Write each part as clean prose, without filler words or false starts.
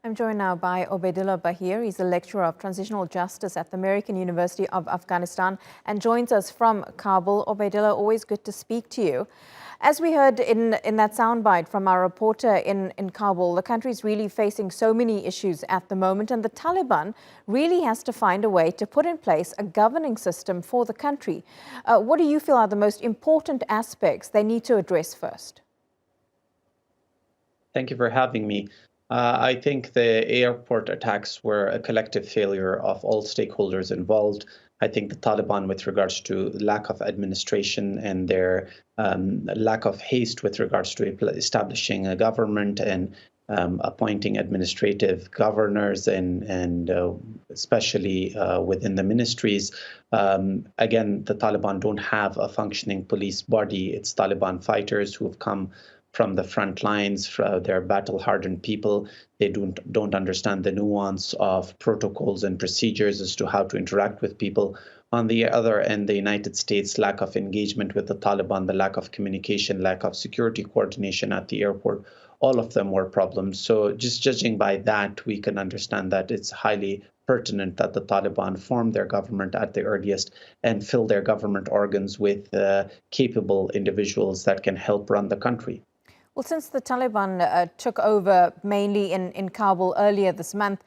I'm joined now by Obaidullah Baheer. He's a lecturer of Transitional Justice at the American University of Afghanistan and joins us from Kabul. Obaidullah, always good to speak to you. As we heard in that soundbite from our reporter in Kabul, the country is really facing so many issues at the moment, and the Taliban really has to find a way to put in place a governing system for the country. What do you feel are the most important aspects they need to address first? Thank you for having me. I think the airport attacks were a collective failure of all stakeholders involved. I think the Taliban, with regards to lack of administration and their lack of haste with regards to establishing a government and appointing administrative governors and especially within the ministries. Again, the Taliban don't have a functioning police body. It's Taliban fighters who have come from the front lines. They're battle-hardened people. They don't understand the nuance of protocols and procedures as to how to interact with people. On the other end, the United States' lack of engagement with the Taliban, the lack of communication, lack of security coordination at the airport, all of them were problems. So just judging by that, we can understand that it's highly pertinent that the Taliban form their government at the earliest and fill their government organs with capable individuals that can help run the country. Well, since the Taliban took over mainly in Kabul earlier this month,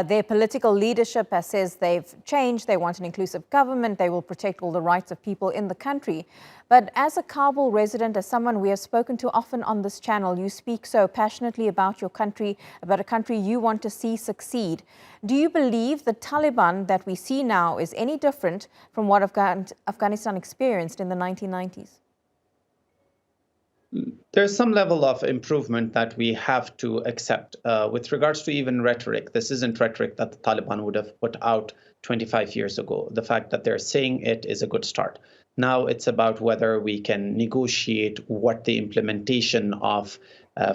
their political leadership says they've changed. They want an inclusive government. They will protect all the rights of people in the country. But as a Kabul resident, as someone we have spoken to often on this channel, you speak so passionately about your country, about a country you want to see succeed. Do you believe the Taliban that we see now is any different from what Afghanistan experienced in the 1990s? There's some level of improvement that we have to accept. With regards to even rhetoric, this isn't rhetoric that the Taliban would have put out 25 years ago. The fact that they're saying it is a good start. Now it's about whether we can negotiate what the implementation of,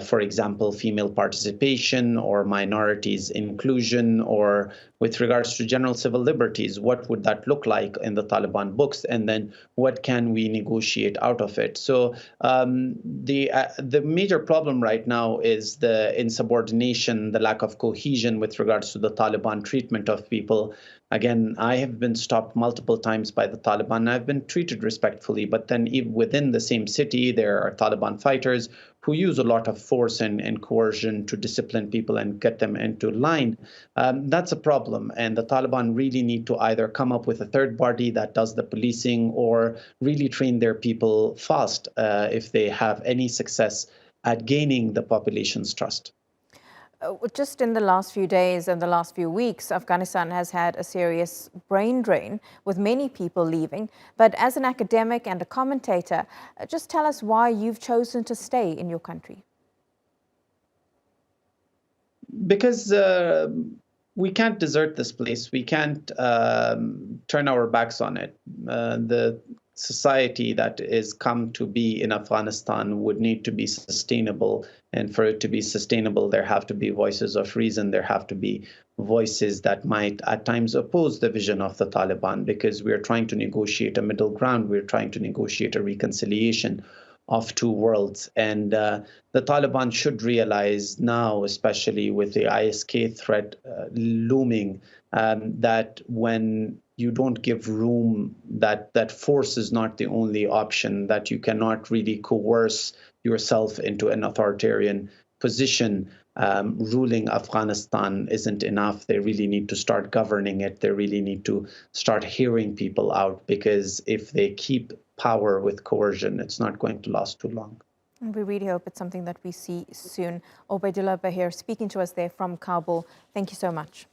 for example, female participation or minorities inclusion, or with regards to general civil liberties, what would that look like in the Taliban books, and then what can we negotiate out of it? So the major problem right now is the insubordination, the lack of cohesion with regards to the Taliban treatment of people. Again, I have been stopped multiple times by the Taliban. I've been treated respectfully, but then even within the same city, there are Taliban fighters who use a lot of force and coercion to discipline people and get them into line. That's a problem. And the Taliban really need to either come up with a third party that does the policing or really train their people fast if they have any success at gaining the population's trust. Just in the last few days and the last few weeks, Afghanistan has had a serious brain drain with many people leaving. But as an academic and a commentator, just tell us why you've chosen to stay in your country. Because we can't desert this place. We can't turn our backs on it. The society that is come to be in Afghanistan would need to be sustainable. And for it to be sustainable, there have to be voices of reason. There have to be voices that might at times oppose the vision of the Taliban, because we're trying to negotiate a middle ground. We're trying to negotiate a reconciliation of two worlds. And the Taliban should realize now, especially with the ISK threat looming, that when you don't give room, that force is not the only option, that you cannot really coerce yourself into an authoritarian position. Ruling Afghanistan isn't enough. They really need to start governing it. They really need to start hearing people out, because if they keep power with coercion, it's not going to last too long. And we really hope it's something that we see soon. Obaidullah Baheer speaking to us there from Kabul. Thank you so much.